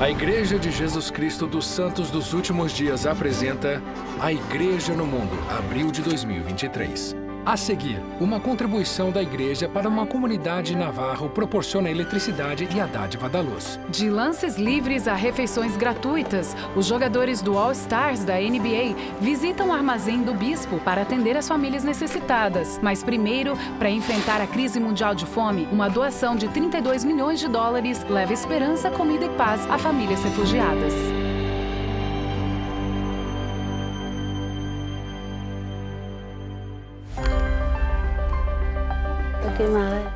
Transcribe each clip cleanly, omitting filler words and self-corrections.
A Igreja de Jesus Cristo dos Santos dos Últimos Dias apresenta A Igreja no Mundo, abril de 2023. A seguir, uma contribuição da igreja para uma comunidade navarro proporciona eletricidade e a dádiva da luz. De lances livres a refeições gratuitas, os jogadores do All Stars da NBA visitam o armazém do bispo para atender as famílias necessitadas. Mas primeiro, para enfrentar a crise mundial de fome, uma doação de 32 milhões de dólares leva esperança, comida e paz a famílias refugiadas.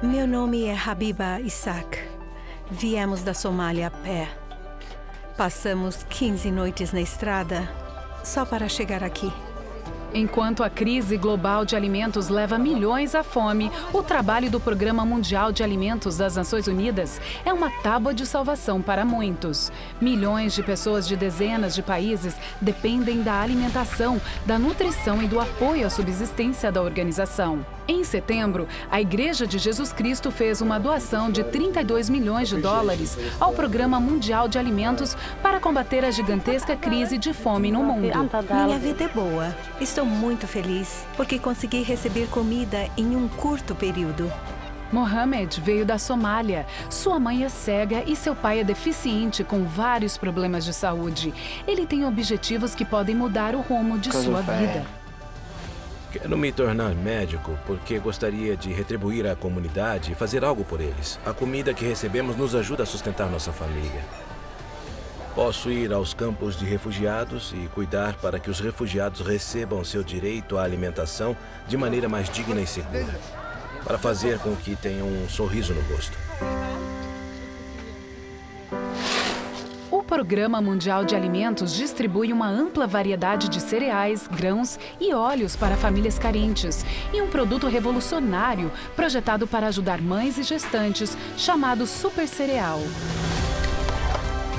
Meu nome é Habiba Isaac. Viemos da Somália a pé. Passamos 15 noites na estrada só para chegar aqui. Enquanto a crise global de alimentos leva milhões à fome, o trabalho do Programa Mundial de Alimentos das Nações Unidas é uma tábua de salvação para muitos. Milhões de pessoas de dezenas de países dependem da alimentação, da nutrição e do apoio à subsistência da organização. Em setembro, a Igreja de Jesus Cristo fez uma doação de 32 milhões de dólares ao Programa Mundial de Alimentos para combater a gigantesca crise de fome no mundo. Minha vida é boa. Estou muito feliz porque consegui receber comida em um curto período. Mohamed veio da Somália. Sua mãe é cega e seu pai é deficiente com vários problemas de saúde. Ele tem objetivos que podem mudar o rumo de sua vida. Quero me tornar médico porque gostaria de retribuir à comunidade e fazer algo por eles. A comida que recebemos nos ajuda a sustentar nossa família. Posso ir aos campos de refugiados e cuidar para que os refugiados recebam seu direito à alimentação de maneira mais digna e segura, para fazer com que tenham um sorriso no rosto. O Programa Mundial de Alimentos distribui uma ampla variedade de cereais, grãos e óleos para famílias carentes e um produto revolucionário projetado para ajudar mães e gestantes, chamado Super Cereal.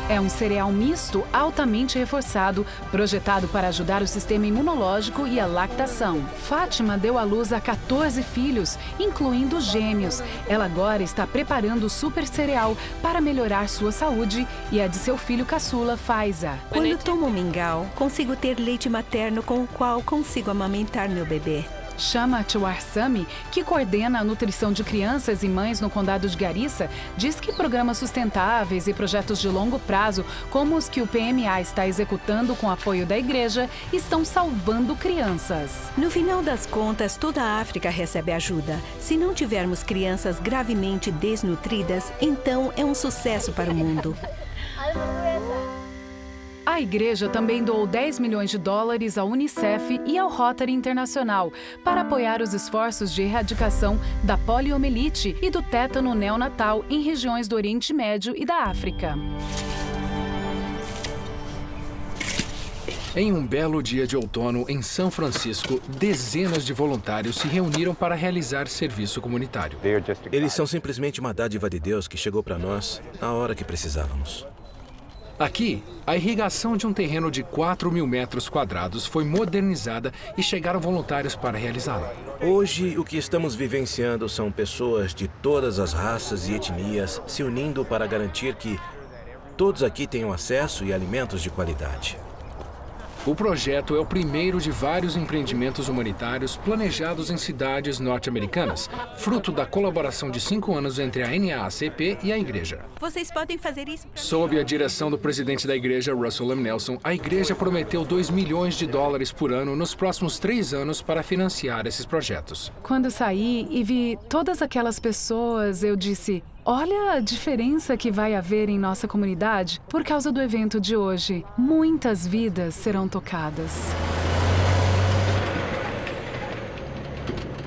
É um cereal misto altamente reforçado, projetado para ajudar o sistema imunológico e a lactação. Fátima deu à luz a 14 filhos, incluindo gêmeos. Ela agora está preparando o super cereal para melhorar sua saúde e a de seu filho caçula, Faiza. Quando tomo mingau, consigo ter leite materno com o qual consigo amamentar meu bebê. Shama Tiwarsami, que coordena a nutrição de crianças e mães no condado de Garissa, diz que programas sustentáveis e projetos de longo prazo, como os que o PMA está executando com apoio da igreja, estão salvando crianças. No final das contas, toda a África recebe ajuda. Se não tivermos crianças gravemente desnutridas, então é um sucesso para o mundo. A igreja também doou 10 milhões de dólares à Unicef e ao Rotary Internacional para apoiar os esforços de erradicação da poliomielite e do tétano neonatal em regiões do Oriente Médio e da África. Em um belo dia de outono, em São Francisco, dezenas de voluntários se reuniram para realizar serviço comunitário. Eles são simplesmente uma dádiva de Deus que chegou para nós na hora que precisávamos. Aqui, a irrigação de um terreno de 4.000 metros quadrados foi modernizada e chegaram voluntários para realizá-la. Hoje, o que estamos vivenciando são pessoas de todas as raças e etnias se unindo para garantir que todos aqui tenham acesso e alimentos de qualidade. O projeto é o primeiro de vários empreendimentos humanitários planejados em cidades norte-americanas, fruto da colaboração de 5 anos entre a NAACP e a igreja. Vocês podem fazer isso? Sob a direção do presidente da igreja, Russell M. Nelson, a igreja prometeu 2 milhões de dólares por ano nos próximos 3 anos para financiar esses projetos. Quando saí e vi todas aquelas pessoas, eu disse: olha a diferença que vai haver em nossa comunidade por causa do evento de hoje. Muitas vidas serão tocadas.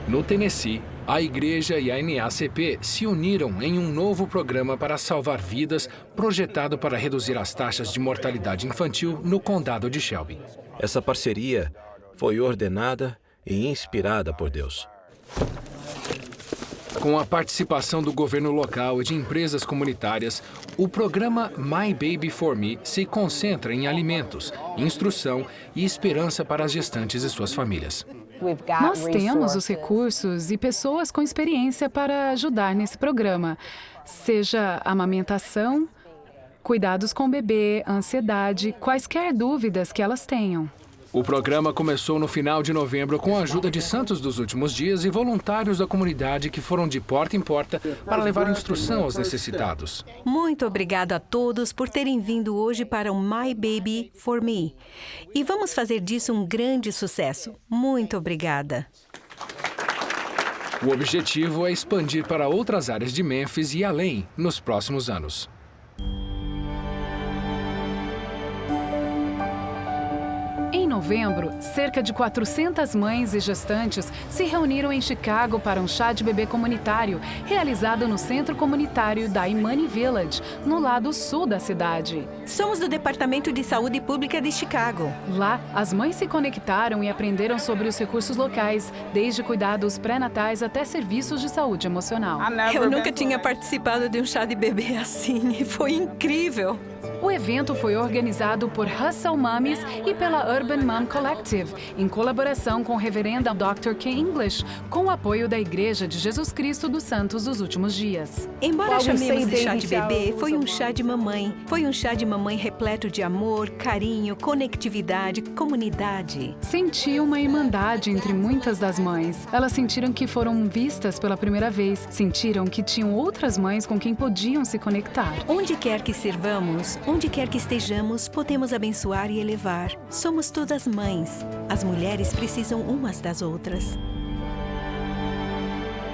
No Tennessee, a igreja e a NAACP se uniram em um novo programa para salvar vidas, projetado para reduzir as taxas de mortalidade infantil no condado de Shelby. Essa parceria foi ordenada e inspirada por Deus. Com a participação do governo local e de empresas comunitárias, o programa My Baby for Me se concentra em alimentos, instrução e esperança para as gestantes e suas famílias. Nós temos os recursos e pessoas com experiência para ajudar nesse programa, seja amamentação, cuidados com o bebê, ansiedade, quaisquer dúvidas que elas tenham. O programa começou no final de novembro com a ajuda de santos dos últimos dias e voluntários da comunidade que foram de porta em porta para levar instrução aos necessitados. Muito obrigada a todos por terem vindo hoje para o My Baby for Me. E vamos fazer disso um grande sucesso. Muito obrigada. O objetivo é expandir para outras áreas de Memphis e além nos próximos anos. Em novembro, cerca de 400 mães e gestantes se reuniram em Chicago para um chá de bebê comunitário, realizado no Centro Comunitário da Imani Village, no lado sul da cidade. Somos do Departamento de Saúde Pública de Chicago. Lá, as mães se conectaram e aprenderam sobre os recursos locais, desde cuidados pré-natais até serviços de saúde emocional. Eu nunca tinha participado de um chá de bebê assim e foi incrível. O evento foi organizado por Hustle Mummies e pela Urban Mom Collective, em colaboração com o reverendo Dr. K. English, com o apoio da Igreja de Jesus Cristo dos Santos dos Últimos Dias. Embora chamemos de chá de bebê, foi um chá de mamãe. Foi um chá de mamãe repleto de amor, carinho, conectividade, comunidade. Senti uma irmandade entre muitas das mães. Elas sentiram que foram vistas pela primeira vez. Sentiram que tinham outras mães com quem podiam se conectar. Onde quer que servamos, onde quer que estejamos, podemos abençoar e elevar. Somos todas mães. As mulheres precisam umas das outras.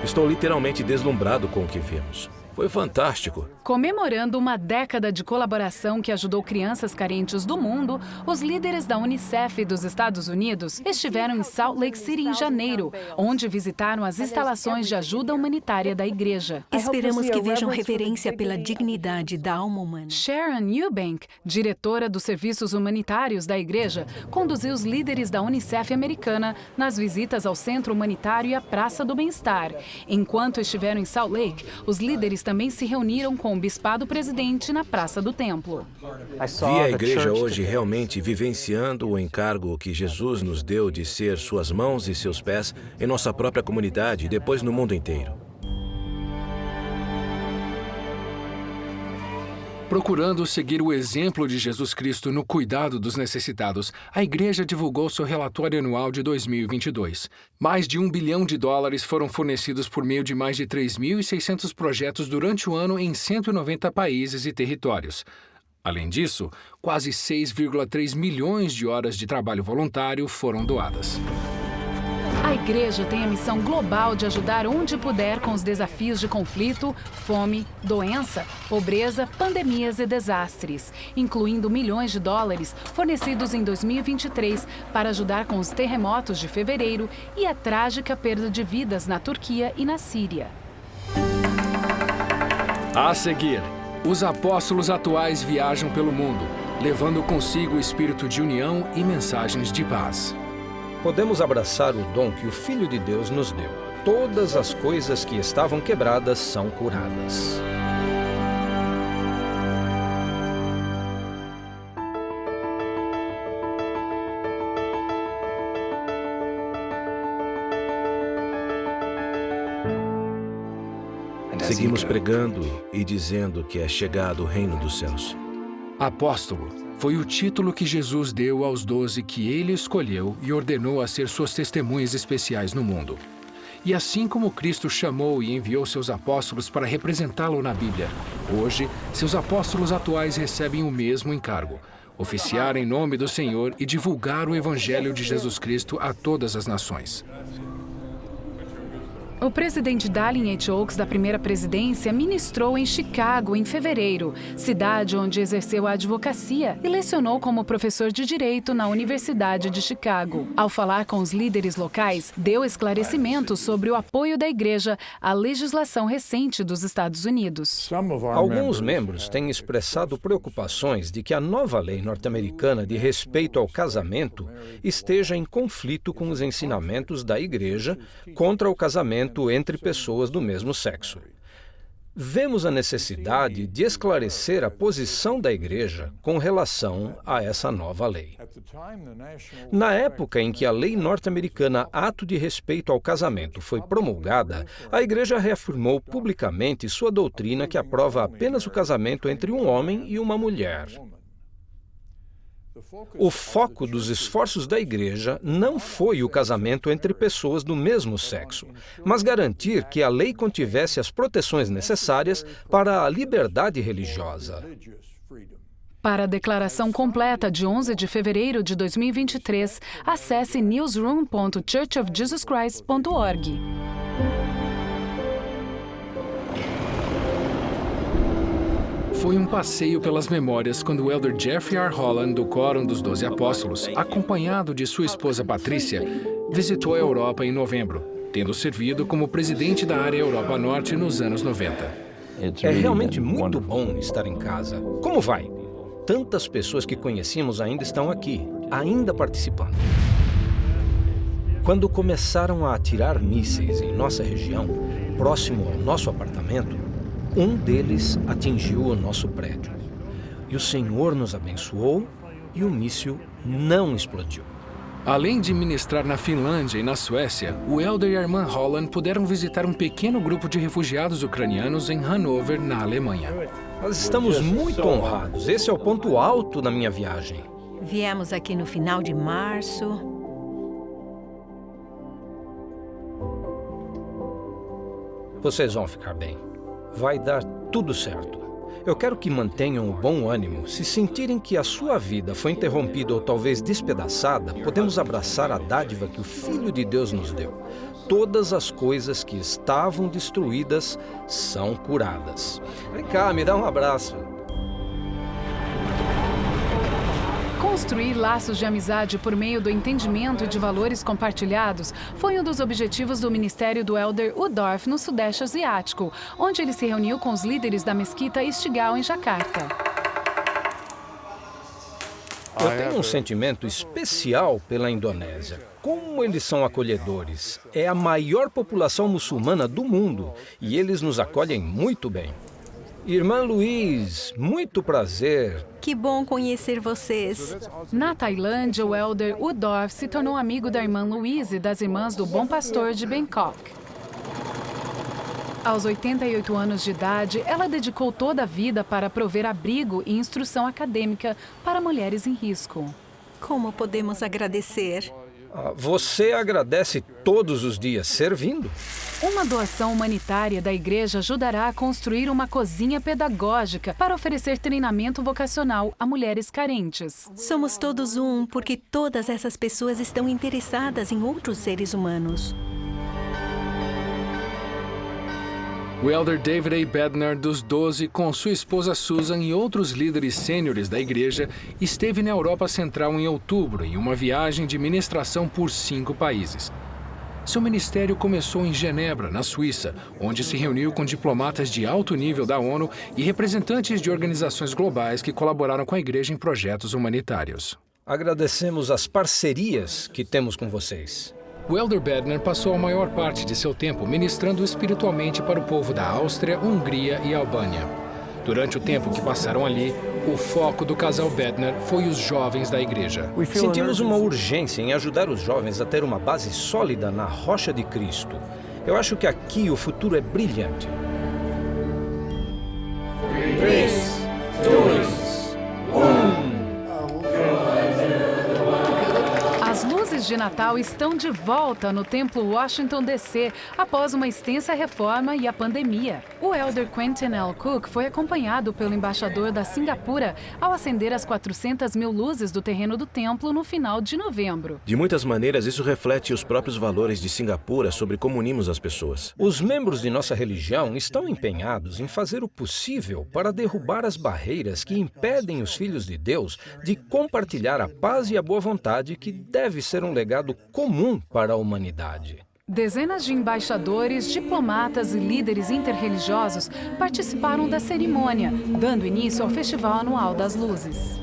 Estou literalmente deslumbrado com o que vimos. Foi fantástico. Comemorando uma década de colaboração que ajudou crianças carentes do mundo, os líderes da Unicef dos Estados Unidos estiveram em Salt Lake City em janeiro, onde visitaram as instalações de ajuda humanitária da igreja. Esperamos que vejam reverência pela dignidade da alma humana. Sharon Eubank, diretora dos serviços humanitários da igreja, conduziu os líderes da Unicef americana nas visitas ao Centro Humanitário e à Praça do Bem-Estar. Enquanto estiveram em Salt Lake, os líderes também se reuniram com o Bispado Presidente na Praça do Templo. Vi a igreja hoje realmente vivenciando o encargo que Jesus nos deu de ser suas mãos e seus pés em nossa própria comunidade e depois no mundo inteiro. Procurando seguir o exemplo de Jesus Cristo no cuidado dos necessitados, a igreja divulgou seu relatório anual de 2022. Mais de $1 bilhão foram fornecidos por meio de mais de 3.600 projetos durante o ano em 190 países e territórios. Além disso, quase 6,3 milhões de horas de trabalho voluntário foram doadas. A igreja tem a missão global de ajudar onde puder com os desafios de conflito, fome, doença, pobreza, pandemias e desastres, incluindo milhões de dólares fornecidos em 2023 para ajudar com os terremotos de fevereiro e a trágica perda de vidas na Turquia e na Síria. A seguir, os apóstolos atuais viajam pelo mundo, levando consigo o espírito de união e mensagens de paz. Podemos abraçar o dom que o Filho de Deus nos deu. Todas as coisas que estavam quebradas são curadas. Seguimos pregando e dizendo que é chegado o reino dos céus. Apóstolo foi o título que Jesus deu aos 12 que ele escolheu e ordenou a ser suas testemunhas especiais no mundo. E assim como Cristo chamou e enviou seus apóstolos para representá-lo na Bíblia, hoje, seus apóstolos atuais recebem o mesmo encargo: oficiar em nome do Senhor e divulgar o Evangelho de Jesus Cristo a todas as nações. O presidente Dallin H. Oaks, da primeira presidência, ministrou em Chicago em fevereiro, cidade onde exerceu a advocacia, e lecionou como professor de Direito na Universidade de Chicago. Ao falar com os líderes locais, deu esclarecimentos sobre o apoio da igreja à legislação recente dos Estados Unidos. Alguns membros têm expressado preocupações de que a nova lei norte-americana de respeito ao casamento esteja em conflito com os ensinamentos da igreja contra o casamento entre pessoas do mesmo sexo. vemos a necessidade de esclarecer a posição da Igreja com relação a essa nova lei. Na época em que a lei norte-americana Ato de Respeito ao Casamento foi promulgada, a Igreja reafirmou publicamente sua doutrina que aprova apenas o casamento entre um homem e uma mulher. O foco dos esforços da Igreja não foi o casamento entre pessoas do mesmo sexo, mas garantir que a lei contivesse as proteções necessárias para a liberdade religiosa. Para a declaração completa de 11 de fevereiro de 2023, acesse newsroom.churchofjesuschrist.org. Foi um passeio pelas memórias quando o elder Jeffrey R. Holland, do Quórum dos 12 Apóstolos, acompanhado de sua esposa Patrícia, visitou a Europa em novembro, tendo servido como presidente da área Europa Norte nos anos 90. É realmente muito bom estar em casa. Como vai? Tantas pessoas que conhecíamos ainda estão aqui, ainda participando. Quando começaram a atirar mísseis em nossa região, próximo ao nosso apartamento, um deles atingiu o nosso prédio. E o Senhor nos abençoou e o míssil não explodiu. Além de ministrar na Finlândia e na Suécia, o elder e a irmã Holland puderam visitar um pequeno grupo de refugiados ucranianos em Hanover, na Alemanha. Nós estamos muito honrados. Esse é o ponto alto da minha viagem. Viemos aqui no final de março. Vocês vão ficar bem. Vai dar tudo certo. Eu quero que mantenham o bom ânimo. Se sentirem que a sua vida foi interrompida ou talvez despedaçada, podemos abraçar a dádiva que o Filho de Deus nos deu. Todas as coisas que estavam destruídas são curadas. Vem cá, me dá um abraço. Construir laços de amizade por meio do entendimento e de valores compartilhados foi um dos objetivos do ministério do elder Udorf no Sudeste Asiático, onde ele se reuniu com os líderes da mesquita Istigal em Jakarta. Eu tenho um sentimento especial pela Indonésia. Como eles são acolhedores. É a maior população muçulmana do mundo e eles nos acolhem muito bem. Irmã Luiz, muito prazer. Que bom conhecer vocês. Na Tailândia, o elder Udorf se tornou amigo da irmã Louise e das irmãs do Bom Pastor de Bangkok. Aos 88 anos de idade, ela dedicou toda a vida para prover abrigo e instrução acadêmica para mulheres em risco. Como podemos agradecer? Você agradece todos os dias servindo? Uma doação humanitária da igreja ajudará a construir uma cozinha pedagógica para oferecer treinamento vocacional a mulheres carentes. Somos todos um, porque todas essas pessoas estão interessadas em outros seres humanos. O elder David A. Bednar, dos 12, com sua esposa Susan e outros líderes sêniores da igreja, esteve na Europa Central em outubro em uma viagem de ministração por 5 países. Seu ministério começou em Genebra, na Suíça, onde se reuniu com diplomatas de alto nível da ONU e representantes de organizações globais que colaboraram com a igreja em projetos humanitários. Agradecemos as parcerias que temos com vocês. O elder Bednar passou a maior parte de seu tempo ministrando espiritualmente para o povo da Áustria, Hungria e Albânia. Durante o tempo que passaram ali, o foco do casal Bednar foi os jovens da igreja. Sentimos uma urgência em ajudar os jovens a ter uma base sólida na rocha de Cristo. Eu acho que aqui o futuro é brilhante. 3, 2, 1... As luzes de Natal estão de volta no Templo Washington, D.C., após uma extensa reforma e a pandemia. O elder Quentin L. Cook foi acompanhado pelo embaixador da Singapura ao acender as 400 mil luzes do terreno do templo no final de novembro. De muitas maneiras, isso reflete os próprios valores de Singapura sobre como unimos as pessoas. Os membros de nossa religião estão empenhados em fazer o possível para derrubar as barreiras que impedem os filhos de Deus de compartilhar a paz e a boa vontade que deve ser um legado comum para a humanidade. Dezenas de embaixadores, diplomatas e líderes interreligiosos participaram da cerimônia, dando início ao Festival Anual das Luzes.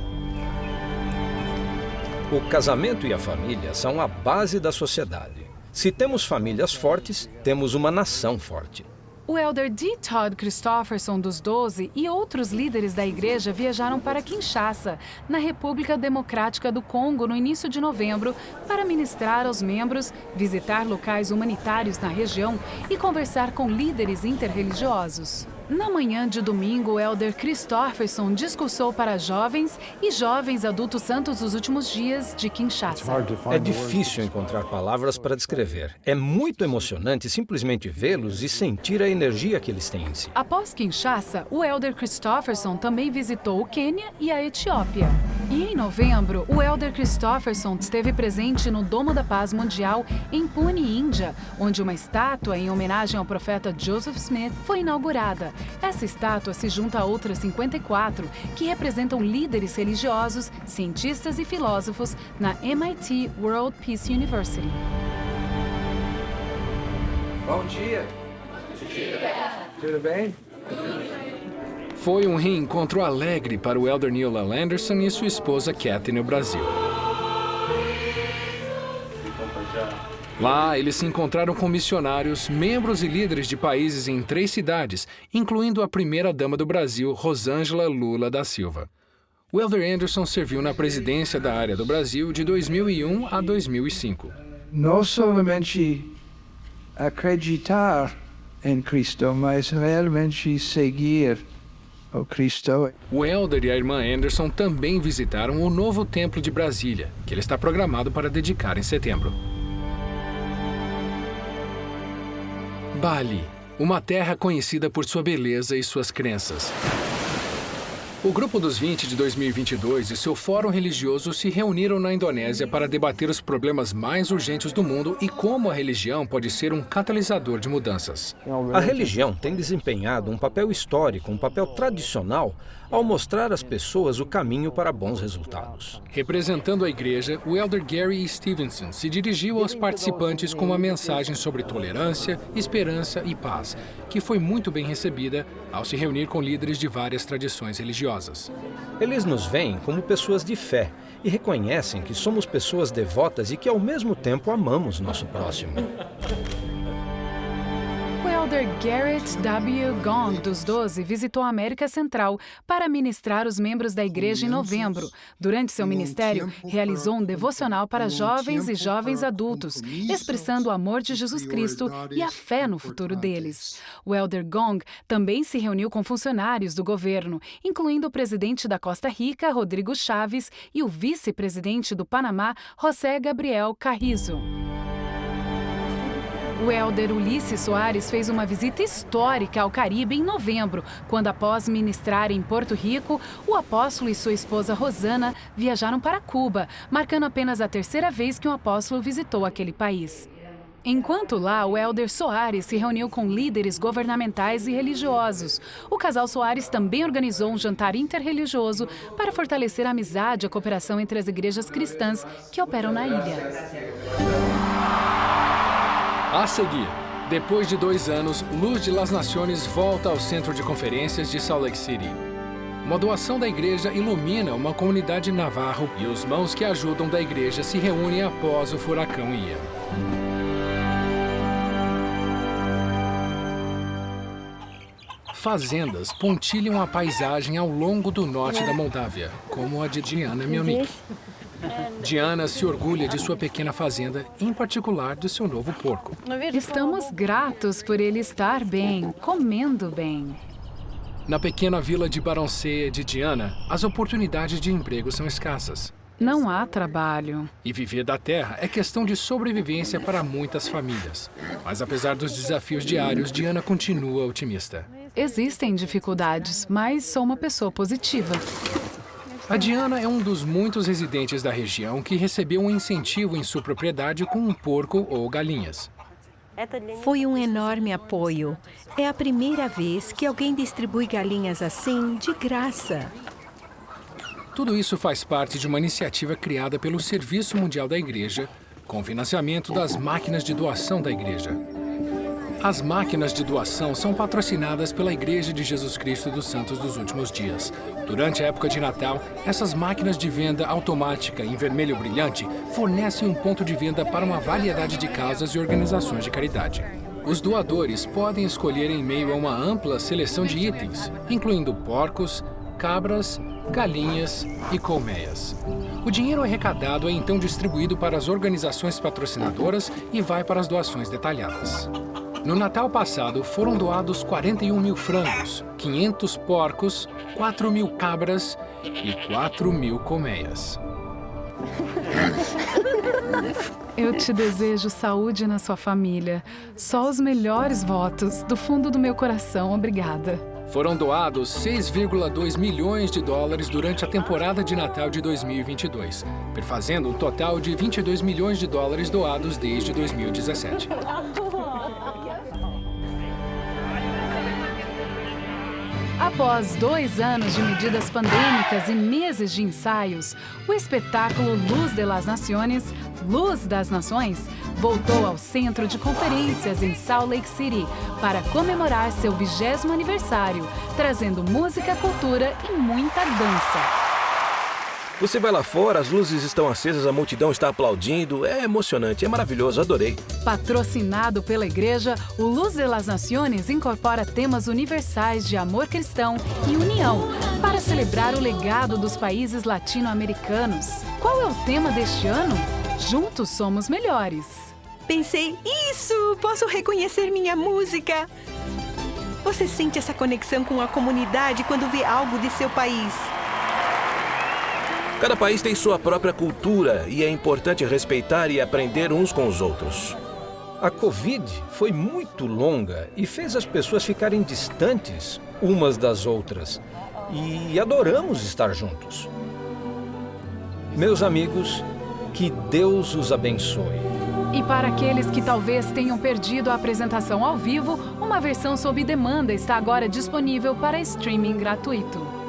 O casamento e a família são a base da sociedade. Se temos famílias fortes, temos uma nação forte. O elder D. Todd Christofferson dos 12 e outros líderes da igreja viajaram para Kinshasa, na República Democrática do Congo, no início de novembro, para ministrar aos membros, visitar locais humanitários na região e conversar com líderes interreligiosos. Na manhã de domingo, o elder Christofferson discursou para jovens e jovens adultos santos dos últimos dias de Kinshasa. É difícil encontrar palavras para descrever. É muito emocionante simplesmente vê-los e sentir a energia que eles têm em si. Após Kinshasa, o elder Christofferson também visitou o Quênia e a Etiópia. E em novembro, o elder Christofferson esteve presente no Domo da Paz Mundial em Pune, Índia, onde uma estátua em homenagem ao profeta Joseph Smith foi inaugurada. Essa estátua se junta a outras 54 que representam líderes religiosos, cientistas e filósofos na MIT World Peace University. Bom dia. Tudo bem? Foi um reencontro alegre para o elder Neil Anderson e sua esposa Kathy no Brasil. Lá, eles se encontraram com missionários, membros e líderes de países em 3 cidades, incluindo a primeira-dama do Brasil, Rosângela Lula da Silva. O elder Anderson serviu na presidência da área do Brasil de 2001 a 2005. Não somente acreditar em Cristo, mas realmente seguir o Cristo. O elder e a irmã Anderson também visitaram o novo templo de Brasília, que ele está programado para dedicar em setembro. Bali, uma terra conhecida por sua beleza e suas crenças. O Grupo dos 20 de 2022 e seu fórum religioso se reuniram na Indonésia para debater os problemas mais urgentes do mundo e como a religião pode ser um catalisador de mudanças. A religião tem desempenhado um papel histórico, um papel tradicional, ao mostrar às pessoas o caminho para bons resultados. Representando a igreja, o elder Gary Stevenson se dirigiu aos participantes com uma mensagem sobre tolerância, esperança e paz, que foi muito bem recebida ao se reunir com líderes de várias tradições religiosas. Eles nos veem como pessoas de fé e reconhecem que somos pessoas devotas e que, ao mesmo tempo, amamos nosso próximo. O elder Garrett W. Gong, dos 12, visitou a América Central para ministrar os membros da igreja em novembro. Durante seu ministério, realizou um devocional para jovens e jovens adultos, expressando o amor de Jesus Cristo e a fé no futuro deles. O elder Gong também se reuniu com funcionários do governo, incluindo o presidente da Costa Rica, Rodrigo Chaves, e o vice-presidente do Panamá, José Gabriel Carrizo. O elder Ulisses Soares fez uma visita histórica ao Caribe em novembro, quando, após ministrar em Porto Rico, o apóstolo e sua esposa Rosana viajaram para Cuba, marcando apenas a 3ª vez que um apóstolo visitou aquele país. Enquanto lá, o elder Soares se reuniu com líderes governamentais e religiosos. O casal Soares também organizou um jantar interreligioso para fortalecer a amizade e a cooperação entre as igrejas cristãs que operam na ilha. A seguir, depois de 2 anos, Luz de las Naciones volta ao Centro de Conferências de Salt Lake City. Uma doação da igreja ilumina uma comunidade navarro e os mãos que ajudam da igreja se reúnem após o furacão Ian. Fazendas pontilham a paisagem ao longo do norte da Moldávia, como a de Diana Melnik. Diana se orgulha de sua pequena fazenda, em particular do seu novo porco. Estamos gratos por ele estar bem, comendo bem. Na pequena vila de Baronceia de Diana, as oportunidades de emprego são escassas. Não há trabalho. E viver da terra é questão de sobrevivência para muitas famílias. Mas apesar dos desafios diários, Diana continua otimista. Existem dificuldades, mas sou uma pessoa positiva. A Diana é um dos muitos residentes da região que recebeu um incentivo em sua propriedade com um porco ou galinhas. Foi um enorme apoio. É a primeira vez que alguém distribui galinhas assim, de graça. Tudo isso faz parte de uma iniciativa criada pelo Serviço Mundial da Igreja, com financiamento das máquinas de doação da igreja. As máquinas de doação são patrocinadas pela Igreja de Jesus Cristo dos Santos dos Últimos Dias. Durante a época de Natal, essas máquinas de venda automática em vermelho brilhante fornecem um ponto de venda para uma variedade de causas e organizações de caridade. Os doadores podem escolher em meio a uma ampla seleção de itens, incluindo porcos, cabras, galinhas e colmeias. O dinheiro arrecadado é então distribuído para as organizações patrocinadoras e vai para as doações detalhadas. No Natal passado, foram doados 41 mil frangos, 500 porcos, 4 mil cabras e 4 mil colmeias. Eu te desejo saúde na sua família. Só os melhores votos. Do fundo do meu coração, obrigada. Foram doados 6,2 milhões de dólares durante a temporada de Natal de 2022, perfazendo um total de 22 milhões de dólares doados desde 2017. Após 2 anos de medidas pandêmicas e meses de ensaios, o espetáculo Luz de las Naciones, Luz das Nações, voltou ao centro de conferências em Salt Lake City para comemorar seu 20º aniversário, trazendo música, cultura e muita dança. Você vai lá fora, as luzes estão acesas, a multidão está aplaudindo. É emocionante, é maravilhoso, adorei. Patrocinado pela igreja, o Luz de las Naciones incorpora temas universais de amor cristão e união para celebrar o legado dos países latino-americanos. Qual é o tema deste ano? Juntos somos melhores. Pensei, isso! Posso reconhecer minha música! Você sente essa conexão com a comunidade quando vê algo de seu país. Cada país tem sua própria cultura e é importante respeitar e aprender uns com os outros. A Covid foi muito longa e fez as pessoas ficarem distantes umas das outras. E adoramos estar juntos. Meus amigos, que Deus os abençoe. E para aqueles que talvez tenham perdido a apresentação ao vivo, uma versão sob demanda está agora disponível para streaming gratuito.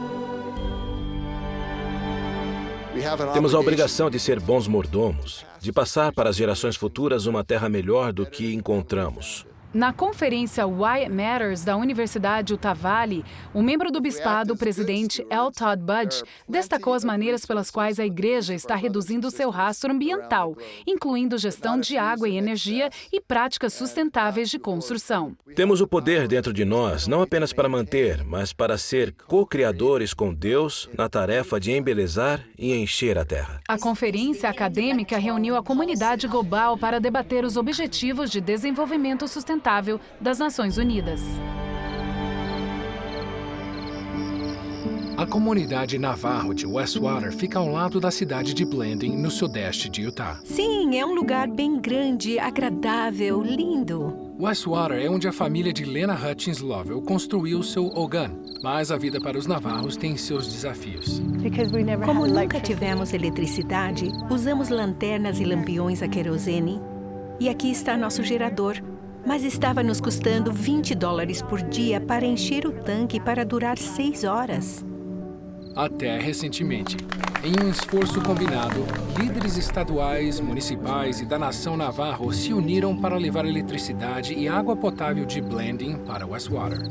Temos a obrigação de ser bons mordomos, de passar para as gerações futuras uma terra melhor do que encontramos. Na conferência Why It Matters da Universidade Utah Valley, um membro do bispado, o presidente L. Todd Budge, destacou as maneiras pelas quais a igreja está reduzindo seu rastro ambiental, incluindo gestão de água e energia e práticas sustentáveis de construção. Temos o poder dentro de nós, não apenas para manter, mas para ser co-criadores com Deus na tarefa de embelezar e encher a terra. A conferência acadêmica reuniu a comunidade global para debater os Objetivos de Desenvolvimento Sustentável das Nações Unidas. A comunidade Navarro de Westwater fica ao lado da cidade de Blanding, no sudeste de Utah. Sim, é um lugar bem grande, agradável, lindo. Westwater é onde a família de Lena Hutchins Lovell construiu seu Ogun, mas a vida para os navarros tem seus desafios. Como nunca tivemos eletricidade, usamos lanternas e lampiões a querosene. E aqui está nosso gerador. Mas estava nos custando $20 por dia para encher o tanque para durar 6 horas. Até recentemente, em um esforço combinado, líderes estaduais, municipais e da nação Navarro se uniram para levar eletricidade e água potável de Blanding para Westwater.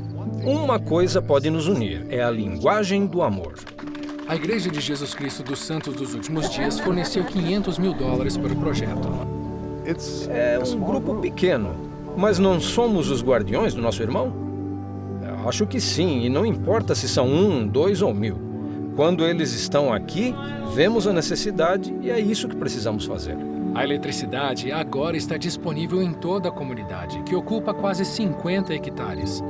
Uma coisa pode nos unir, é a linguagem do amor. A Igreja de Jesus Cristo dos Santos dos Últimos Dias forneceu $500 mil para o projeto. É um grupo pequeno. Mas não somos os guardiões do nosso irmão? Eu acho que sim, e não importa se são 1, 2 ou 1000. Quando eles estão aqui, vemos a necessidade e é isso que precisamos fazer. A eletricidade agora está disponível em toda a comunidade, que ocupa quase 50 hectares.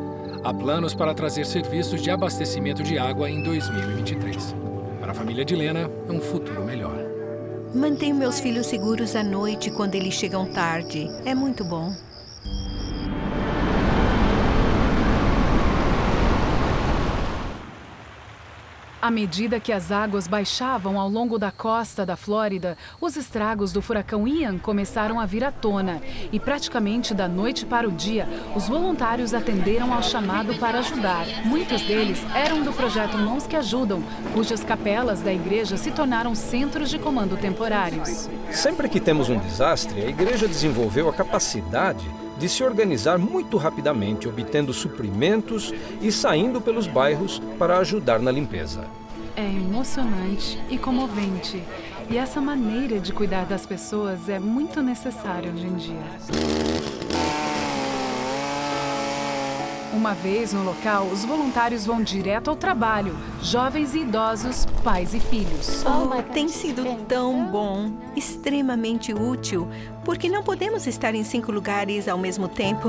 Há planos para trazer serviços de abastecimento de água em 2023. Para a família de Lena, é um futuro melhor. Mantenho meus filhos seguros à noite quando eles chegam tarde. É muito bom. À medida que as águas baixavam ao longo da costa da Flórida, os estragos do furacão Ian começaram a vir à tona. E praticamente da noite para o dia, os voluntários atenderam ao chamado para ajudar. Muitos deles eram do projeto Mãos que Ajudam, cujas capelas da igreja se tornaram centros de comando temporários. Sempre que temos um desastre, a igreja desenvolveu a capacidade de se organizar muito rapidamente, obtendo suprimentos e saindo pelos bairros para ajudar na limpeza. É emocionante e comovente. E essa maneira de cuidar das pessoas é muito necessária hoje em dia. Uma vez no local, os voluntários vão direto ao trabalho, jovens e idosos, pais e filhos. Tem sido tão bom, extremamente útil, porque não podemos estar em 5 lugares ao mesmo tempo.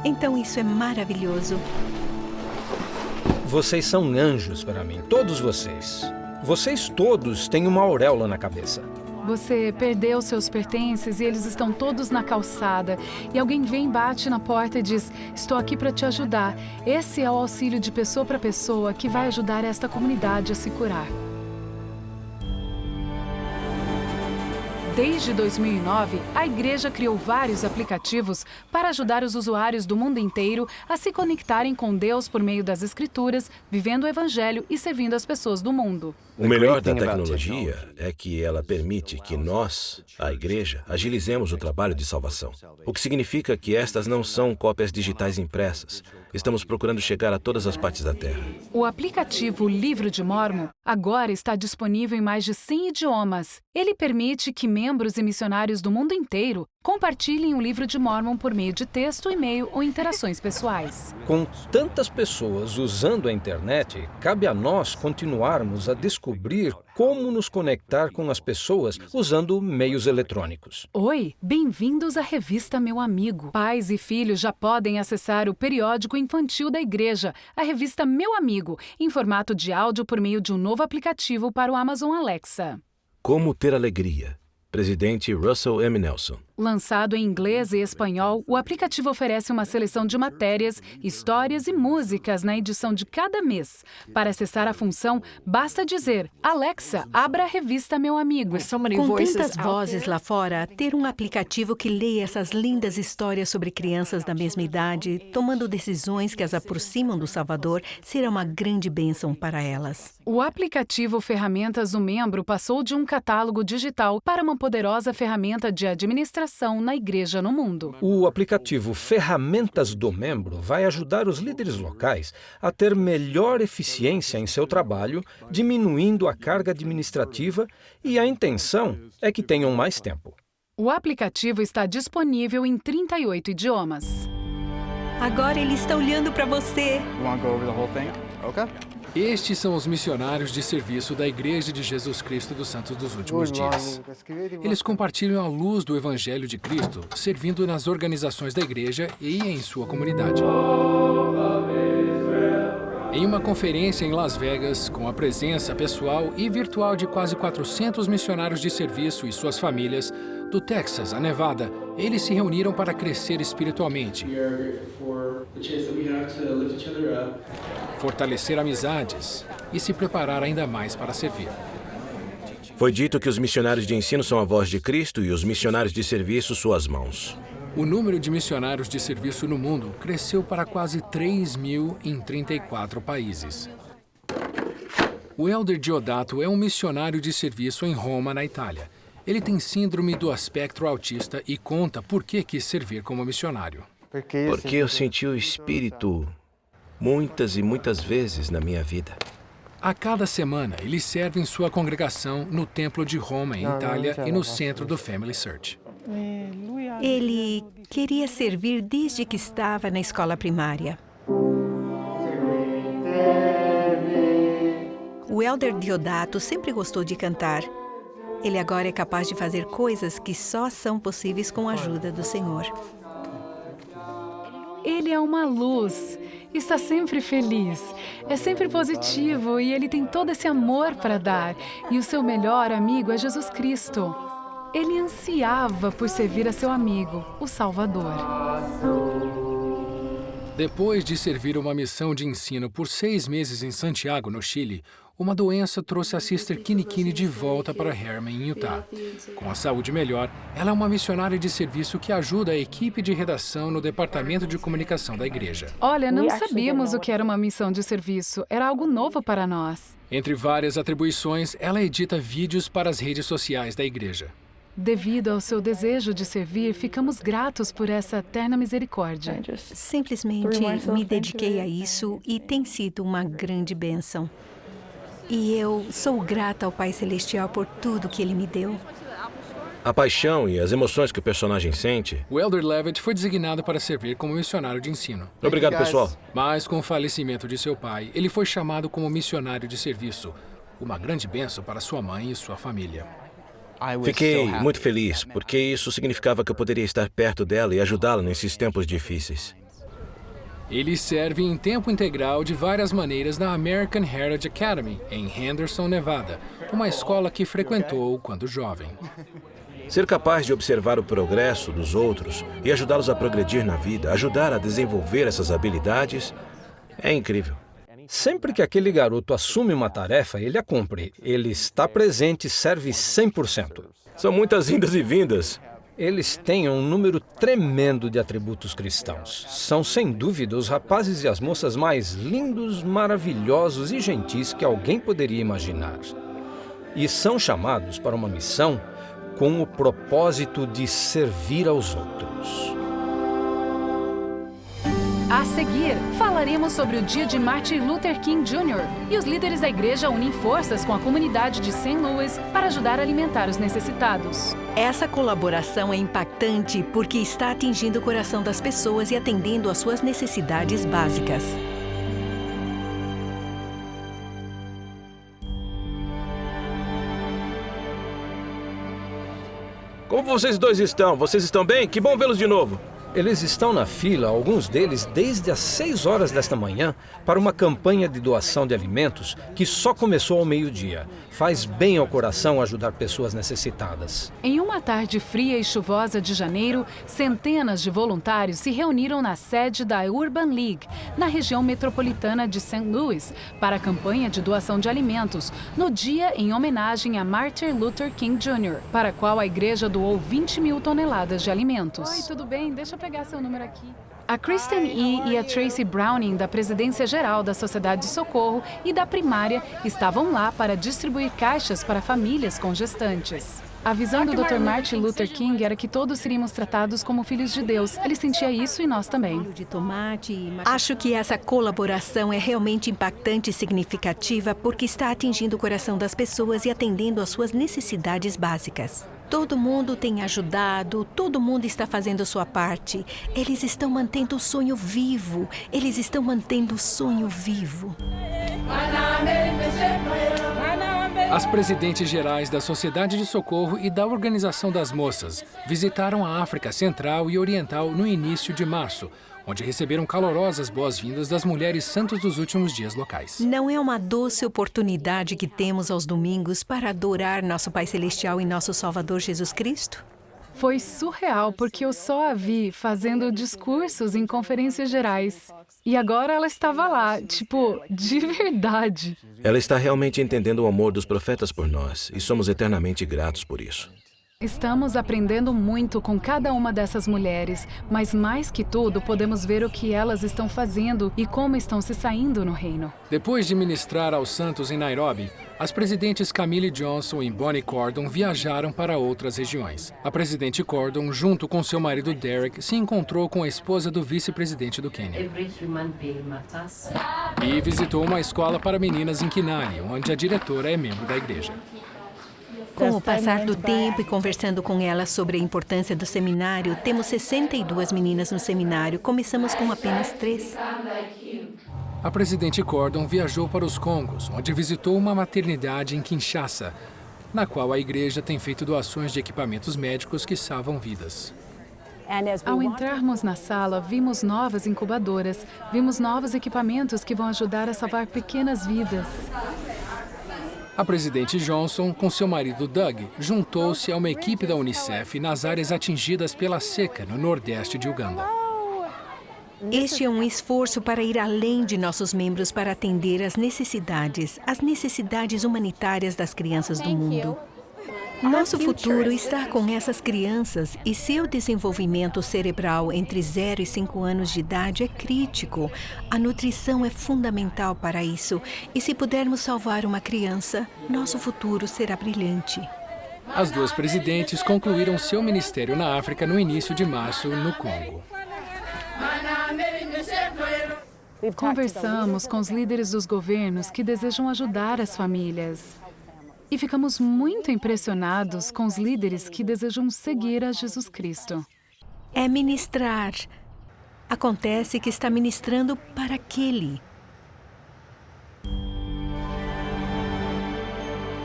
Então isso é maravilhoso. Vocês são anjos para mim, todos vocês. Vocês todos têm uma auréola na cabeça. Você perdeu seus pertences e eles estão todos na calçada. E alguém vem, bate na porta e diz: estou aqui para te ajudar. Esse é o auxílio de pessoa para pessoa que vai ajudar esta comunidade a se curar. Desde 2009, a igreja criou vários aplicativos para ajudar os usuários do mundo inteiro a se conectarem com Deus por meio das Escrituras, vivendo o Evangelho e servindo as pessoas do mundo. O melhor da tecnologia é que ela permite que nós, a igreja, agilizemos o trabalho de salvação. O que significa que estas não são cópias digitais impressas. Estamos procurando chegar a todas as partes da Terra. O aplicativo Livro de Mórmon agora está disponível em mais de 100 idiomas. Ele permite que membros e missionários do mundo inteiro compartilhem o Livro de Mórmon por meio de texto, e-mail ou interações pessoais. Com tantas pessoas usando a internet, cabe a nós continuarmos a descobrir como nos conectar com as pessoas usando meios eletrônicos. Oi, bem-vindos à revista Meu Amigo. Pais e filhos já podem acessar o periódico infantil da igreja, a revista Meu Amigo, em formato de áudio por meio de um novo aplicativo para o Amazon Alexa. Como ter alegria? Presidente Russell M. Nelson. Lançado em inglês e espanhol, o aplicativo oferece uma seleção de matérias, histórias e músicas na edição de cada mês. Para acessar a função, basta dizer: Alexa, abra a revista Meu Amigo. Com tantas vozes lá fora, ter um aplicativo que leia essas lindas histórias sobre crianças da mesma idade, tomando decisões que as aproximam do Salvador, será uma grande bênção para elas. O aplicativo Ferramentas do Membro passou de um catálogo digital para uma poderosa ferramenta de administração na igreja no mundo. O aplicativo Ferramentas do Membro vai ajudar os líderes locais a ter melhor eficiência em seu trabalho, diminuindo a carga administrativa, e a intenção é que tenham mais tempo. O aplicativo está disponível em 38 idiomas. Agora ele está olhando para você. Estes são os missionários de serviço da Igreja de Jesus Cristo dos Santos dos Últimos Dias. Eles compartilham a luz do Evangelho de Cristo, servindo nas organizações da igreja e em sua comunidade. Em uma conferência em Las Vegas, com a presença pessoal e virtual de quase 400 missionários de serviço e suas famílias, do Texas a Nevada, eles se reuniram para crescer espiritualmente, fortalecer amizades e se preparar ainda mais para servir. Foi dito que os missionários de ensino são a voz de Cristo e os missionários de serviço suas mãos. O número de missionários de serviço no mundo cresceu para quase 3.000 em 34 países. O Elder Diodato é um missionário de serviço em Roma, na Itália. Ele tem síndrome do espectro autista e conta por que quis servir como missionário. Porque eu senti o Espírito muitas e muitas vezes na minha vida. A cada semana, ele serve em sua congregação no Templo de Roma, em Itália, e no centro do Family Search. Ele queria servir desde que estava na escola primária. O Elder Diodato sempre gostou de cantar. Ele agora é capaz de fazer coisas que só são possíveis com a ajuda do Senhor. Ele é uma luz, está sempre feliz, é sempre positivo e ele tem todo esse amor para dar. E o seu melhor amigo é Jesus Cristo. Ele ansiava por servir a seu amigo, o Salvador. Depois de servir uma missão de ensino por 6 meses em Santiago, no Chile, uma doença trouxe a Sister Kinikini de volta para Herman, em Utah. Com a saúde melhor, ela é uma missionária de serviço que ajuda a equipe de redação no departamento de comunicação da igreja. Olha, não sabíamos o que era uma missão de serviço. Era algo novo para nós. Entre várias atribuições, ela edita vídeos para as redes sociais da igreja. Devido ao seu desejo de servir, ficamos gratos por essa eterna misericórdia. Simplesmente me dediquei a isso e tem sido uma grande bênção. E eu sou grata ao Pai Celestial por tudo que Ele me deu. A paixão e as emoções que o personagem sente. O Elder Levitt foi designado para servir como missionário de ensino. Obrigado, pessoal. Mas com o falecimento de seu pai, ele foi chamado como missionário de serviço. Uma grande bênção para sua mãe e sua família. Fiquei muito feliz, porque isso significava que eu poderia estar perto dela e ajudá-la nesses tempos difíceis. Ele serve em tempo integral de várias maneiras na American Heritage Academy, em Henderson, Nevada, uma escola que frequentou quando jovem. Ser capaz de observar o progresso dos outros e ajudá-los a progredir na vida, ajudar a desenvolver essas habilidades, é incrível. Sempre que aquele garoto assume uma tarefa, ele a cumpre. Ele está presente e serve 100%. São muitas indas e vindas. Eles têm um número tremendo de atributos cristãos. São, sem dúvida, os rapazes e as moças mais lindos, maravilhosos e gentis que alguém poderia imaginar. E são chamados para uma missão com o propósito de servir aos outros. A seguir, falaremos sobre o dia de Martin Luther King Jr. E os líderes da igreja unem forças com a comunidade de St. Louis para ajudar a alimentar os necessitados. Essa colaboração é impactante porque está atingindo o coração das pessoas e atendendo às suas necessidades básicas. Como vocês dois estão? Vocês estão bem? Que bom vê-los de novo. Eles estão na fila, alguns deles, desde as 6 horas desta manhã, para uma campanha de doação de alimentos que só começou ao meio-dia. Faz bem ao coração ajudar pessoas necessitadas. Em uma tarde fria e chuvosa de janeiro, centenas de voluntários se reuniram na sede da Urban League, na região metropolitana de St. Louis, para a campanha de doação de alimentos, no dia em homenagem a Martin Luther King Jr., para a qual a igreja doou 20 mil toneladas de alimentos. Oi, tudo bem? Deixa eu pegar seu número aqui. A Kristen E. e a Tracy Browning, da Presidência Geral da Sociedade de Socorro e da Primária, estavam lá para distribuir caixas para famílias com gestantes. A visão do Dr. Martin Luther King era que todos seríamos tratados como filhos de Deus. Ele sentia isso e nós também. Acho que essa colaboração é realmente impactante e significativa porque está atingindo o coração das pessoas e atendendo às suas necessidades básicas. Todo mundo tem ajudado, todo mundo está fazendo sua parte. Eles estão mantendo o sonho vivo. Eles estão mantendo o sonho vivo. As presidentes gerais da Sociedade de Socorro e da Organização das Moças visitaram a África Central e Oriental no início de março, onde receberam calorosas boas-vindas das mulheres santas dos últimos dias locais. Não é uma doce oportunidade que temos aos domingos para adorar nosso Pai Celestial e nosso Salvador Jesus Cristo? Foi surreal porque eu só a vi fazendo discursos em conferências gerais. E agora ela estava lá, de verdade. Ela está realmente entendendo o amor dos profetas por nós e somos eternamente gratos por isso. Estamos aprendendo muito com cada uma dessas mulheres, mas mais que tudo, podemos ver o que elas estão fazendo e como estão se saindo no reino. Depois de ministrar aos santos em Nairobi, as presidentes Camille Johnson e Bonnie Cordon viajaram para outras regiões. A presidente Cordon, junto com seu marido Derek, se encontrou com a esposa do vice-presidente do Quênia. E visitou uma escola para meninas em Kinali, onde a diretora é membro da igreja. Com o passar do tempo e conversando com ela sobre a importância do seminário, temos 62 meninas no seminário. Começamos com apenas 3. A presidente Cordon viajou para os Congos, onde visitou uma maternidade em Kinshasa, na qual a igreja tem feito doações de equipamentos médicos que salvam vidas. Ao entrarmos na sala, vimos novas incubadoras, vimos novos equipamentos que vão ajudar a salvar pequenas vidas. A presidente Johnson, com seu marido Doug, juntou-se a uma equipe da Unicef nas áreas atingidas pela seca no nordeste de Uganda. Este é um esforço para ir além de nossos membros para atender as necessidades humanitárias das crianças do mundo. Nosso futuro está com essas crianças e seu desenvolvimento cerebral entre 0 e 5 anos de idade é crítico. A nutrição é fundamental para isso. E se pudermos salvar uma criança, nosso futuro será brilhante. As duas presidentes concluíram seu ministério na África no início de março, no Congo. Conversamos com os líderes dos governos que desejam ajudar as famílias. E ficamos muito impressionados com os líderes que desejam seguir a Jesus Cristo. É ministrar. Acontece que está ministrando para aquele.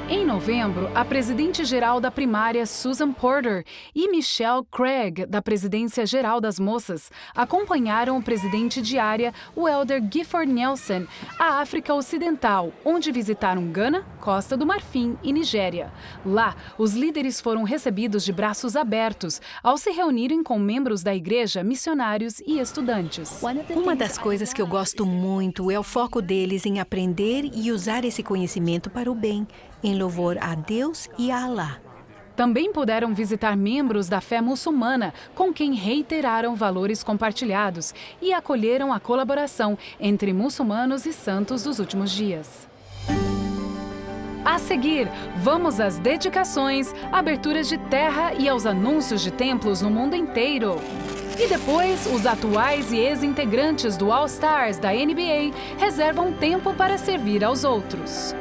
Em novembro, a presidente-geral da primária, Susan Porter, e Michelle Craig, da presidência geral das moças, acompanharam o presidente de área, o elder Gifford Nelson, à África Ocidental, onde visitaram Gana, Costa do Marfim e Nigéria. Lá, os líderes foram recebidos de braços abertos ao se reunirem com membros da igreja, missionários e estudantes. Uma das coisas que eu gosto muito é o foco deles em aprender e usar esse conhecimento para o bem, em louvor a Deus e a Alá. Também puderam visitar membros da fé muçulmana, com quem reiteraram valores compartilhados e acolheram a colaboração entre muçulmanos e santos dos últimos dias. A seguir, vamos às dedicações, aberturas de terra e aos anúncios de templos no mundo inteiro. E depois, os atuais e ex-integrantes do All Stars da NBA reservam tempo para servir aos outros.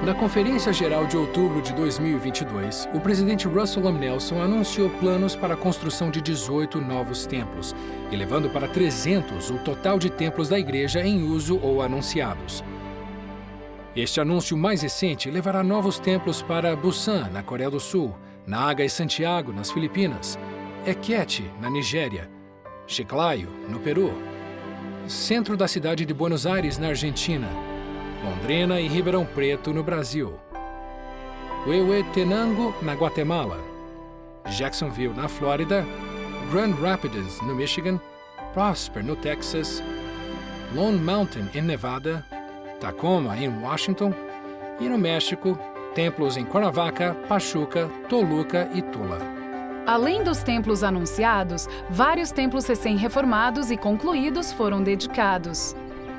Na Conferência Geral de outubro de 2022, o presidente Russell M. Nelson anunciou planos para a construção de 18 novos templos, elevando para 300 o total de templos da igreja em uso ou anunciados. Este anúncio mais recente levará novos templos para Busan, na Coreia do Sul, Naga e Santiago, nas Filipinas, Ekete, na Nigéria, Chiclayo, no Peru, centro da cidade de Buenos Aires, na Argentina, Londrina e Ribeirão Preto, no Brasil, Huehuetenango, na Guatemala, Jacksonville, na Flórida, Grand Rapids, no Michigan, Prosper, no Texas, Lone Mountain, em Nevada, Tacoma, em Washington, e no México, templos em Cuernavaca, Pachuca, Toluca e Tula. Além dos templos anunciados, vários templos recém-reformados e concluídos foram dedicados.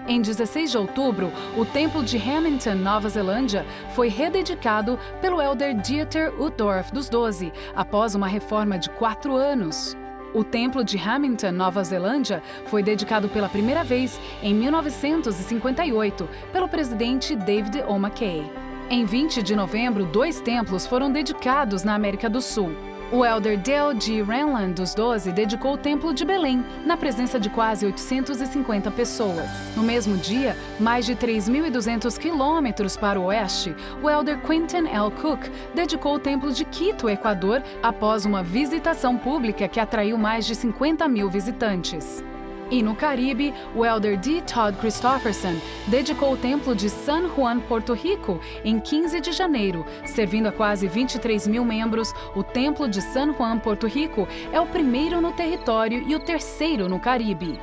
Em 16 de outubro, o templo de Hamilton, Nova Zelândia, foi rededicado pelo elder Dieter Uchtdorf dos 12, após uma reforma de 4 anos. O templo de Hamilton, Nova Zelândia, foi dedicado pela primeira vez em 1958 pelo presidente David O. McKay. Em 20 de novembro, 2 templos foram dedicados na América do Sul. O elder Dale G. Renland, dos 12, dedicou o Templo de Belém, na presença de quase 850 pessoas. No mesmo dia, mais de 3.200 quilômetros para o oeste, o elder Quentin L. Cook dedicou o Templo de Quito, Equador, após uma visitação pública que atraiu mais de 50 mil visitantes. E no Caribe, o elder D. Todd Christofferson dedicou o templo de San Juan, Porto Rico, em 15 de janeiro. Servindo a quase 23 mil membros, o templo de San Juan, Porto Rico, é o primeiro no território e o terceiro no Caribe.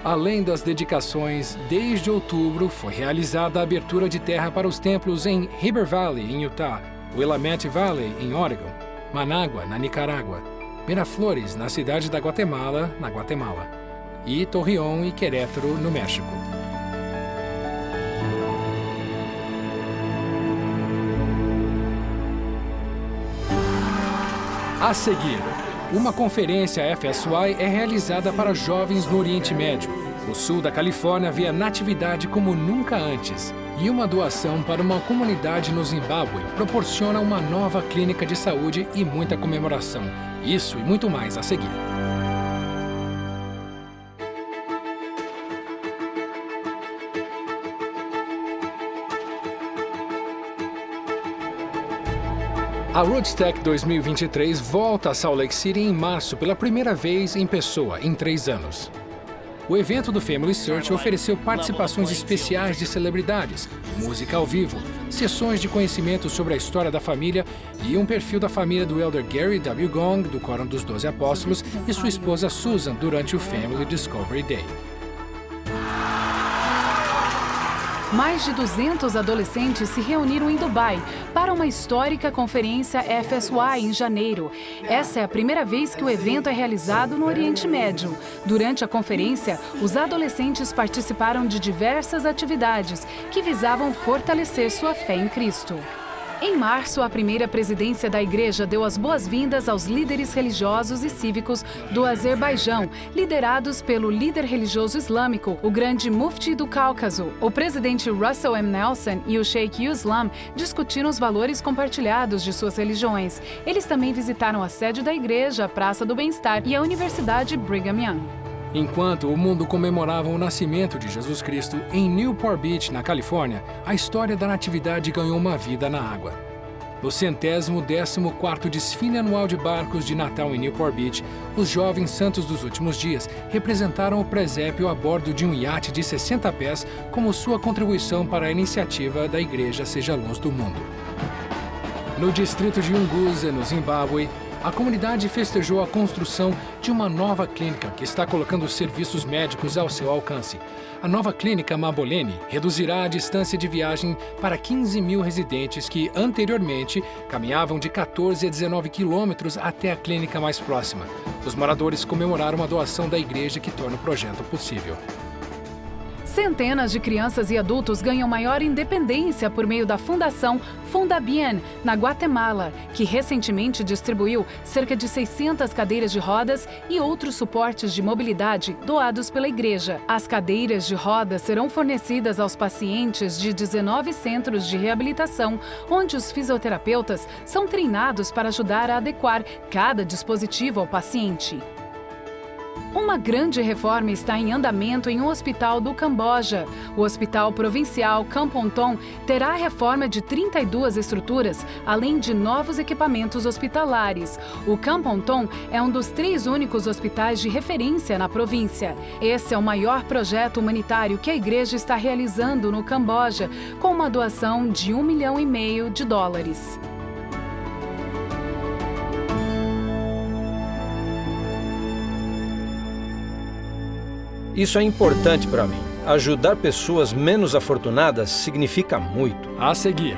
Além das dedicações, desde outubro foi realizada a abertura de terra para os templos em Heber Valley, em Utah, Willamette Valley, em Oregon, Managua, na Nicarágua, Miraflores, na cidade da Guatemala, na Guatemala, e Torreón e Querétaro, no México. A seguir, uma conferência FSY é realizada para jovens no Oriente Médio. O sul da Califórnia vê a natividade como nunca antes. E uma doação para uma comunidade no Zimbábue proporciona uma nova clínica de saúde e muita comemoração. Isso e muito mais a seguir. A Rootstech 2023 volta a Salt Lake City em março pela primeira vez em pessoa em 3 anos. O evento do Family Search ofereceu participações especiais de celebridades, música ao vivo, sessões de conhecimento sobre a história da família e um perfil da família do elder Gary W. Gong, do Quórum dos 12 Apóstolos, e sua esposa Susan durante o Family Discovery Day. Mais de 200 adolescentes se reuniram em Dubai para uma histórica conferência FSY em janeiro. Essa é a primeira vez que o evento é realizado no Oriente Médio. Durante a conferência, os adolescentes participaram de diversas atividades que visavam fortalecer sua fé em Cristo. Em março, a primeira presidência da Igreja deu as boas-vindas aos líderes religiosos e cívicos do Azerbaijão, liderados pelo líder religioso islâmico, o grande mufti do Cáucaso. O presidente Russell M. Nelson e o Sheikh Islam discutiram os valores compartilhados de suas religiões. Eles também visitaram a sede da Igreja, a Praça do Bem-Estar e a Universidade Brigham Young. Enquanto o mundo comemorava o nascimento de Jesus Cristo em Newport Beach, na Califórnia, a história da Natividade ganhou uma vida na água. No 114º desfile anual de barcos de Natal em Newport Beach, os jovens santos dos últimos dias representaram o presépio a bordo de um iate de 60 pés como sua contribuição para a iniciativa da Igreja Seja Luz do Mundo. No distrito de Unguza, no Zimbábue, a comunidade festejou a construção de uma nova clínica que está colocando os serviços médicos ao seu alcance. A nova clínica Mabolene reduzirá a distância de viagem para 15 mil residentes que, anteriormente, caminhavam de 14 a 19 quilômetros até a clínica mais próxima. Os moradores comemoraram a doação da igreja que torna o projeto possível. Centenas de crianças e adultos ganham maior independência por meio da Fundação Fundabien, na Guatemala, que recentemente distribuiu cerca de 600 cadeiras de rodas e outros suportes de mobilidade doados pela igreja. As cadeiras de rodas serão fornecidas aos pacientes de 19 centros de reabilitação, onde os fisioterapeutas são treinados para ajudar a adequar cada dispositivo ao paciente. Uma grande reforma está em andamento em um hospital do Camboja. O Hospital Provincial Kampong Thom terá a reforma de 32 estruturas, além de novos equipamentos hospitalares. O Kampong Thom é um dos 3 únicos hospitais de referência na província. Esse é o maior projeto humanitário que a igreja está realizando no Camboja, com uma doação de US$1,5 milhão. Isso é importante para mim. Ajudar pessoas menos afortunadas significa muito. A seguir,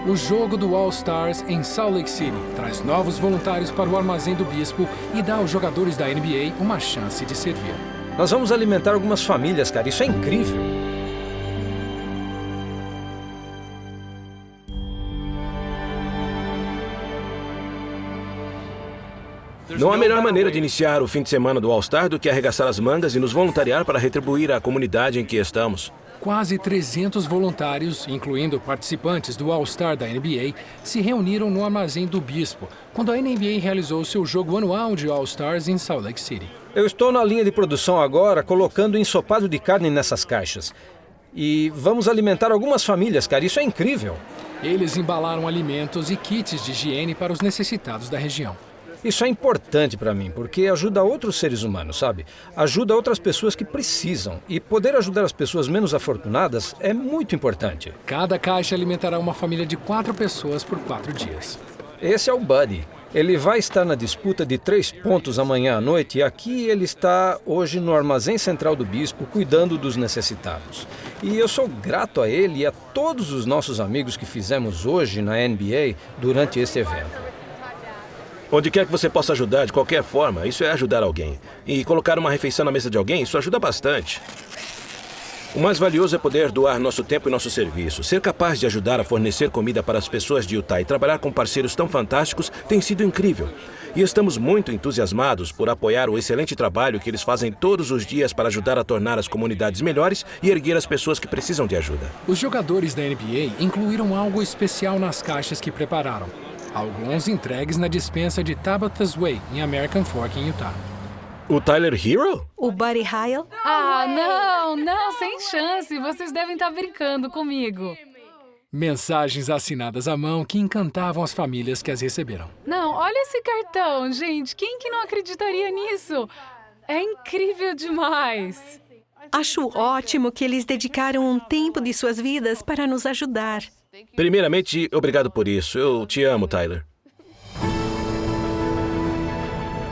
o jogo do All Stars em Salt Lake City traz novos voluntários para o Armazém do Bispo e dá aos jogadores da NBA uma chance de servir. Nós vamos alimentar algumas famílias, cara. Isso é incrível. Não há melhor maneira de iniciar o fim de semana do All-Star do que arregaçar as mangas e nos voluntariar para retribuir a comunidade em que estamos. Quase 300 voluntários, incluindo participantes do All-Star da NBA, se reuniram no Armazém do Bispo, quando a NBA realizou seu jogo anual de All-Stars em Salt Lake City. Eu estou na linha de produção agora, colocando ensopado de carne nessas caixas. E vamos alimentar algumas famílias, cara. Isso é incrível. Eles embalaram alimentos e kits de higiene para os necessitados da região. Isso é importante para mim, porque ajuda outros seres humanos, sabe? Ajuda outras pessoas que precisam. E poder ajudar as pessoas menos afortunadas é muito importante. Cada caixa alimentará uma família de 4 pessoas por 4 dias. Esse é o Buddy. Ele vai estar na disputa de 3 pontos amanhã à noite e aqui ele está hoje no Armazém Central do Bispo, cuidando dos necessitados. E eu sou grato a ele e a todos os nossos amigos que fizemos hoje na NBA durante esse evento. Onde quer que você possa ajudar de qualquer forma, isso é ajudar alguém. E colocar uma refeição na mesa de alguém, isso ajuda bastante. O mais valioso é poder doar nosso tempo e nosso serviço. Ser capaz de ajudar a fornecer comida para as pessoas de Utah e trabalhar com parceiros tão fantásticos tem sido incrível. E estamos muito entusiasmados por apoiar o excelente trabalho que eles fazem todos os dias para ajudar a tornar as comunidades melhores e erguer as pessoas que precisam de ajuda. Os jogadores da NBA incluíram algo especial nas caixas que prepararam. Alguns entregues na dispensa de Tabitha's Way, em American Fork, em Utah. O Tyler Hero? O Buddy Hyle? Não, sem chance. Vocês devem estar brincando comigo. Mensagens assinadas à mão que encantavam as famílias que as receberam. Não, olha esse cartão, gente. Quem que não acreditaria nisso? É incrível demais. Acho ótimo que eles dedicaram um tempo de suas vidas para nos ajudar. Primeiramente, obrigado por isso. Eu te amo, Tyler.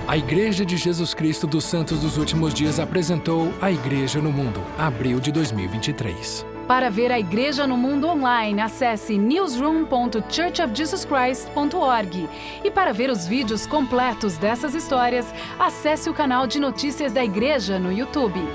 A Igreja de Jesus Cristo dos Santos dos Últimos Dias apresentou A Igreja no Mundo, abril de 2023. Para ver a Igreja no Mundo online, acesse newsroom.churchofjesuschrist.org. E para ver os vídeos completos dessas histórias, acesse o canal de notícias da Igreja no YouTube.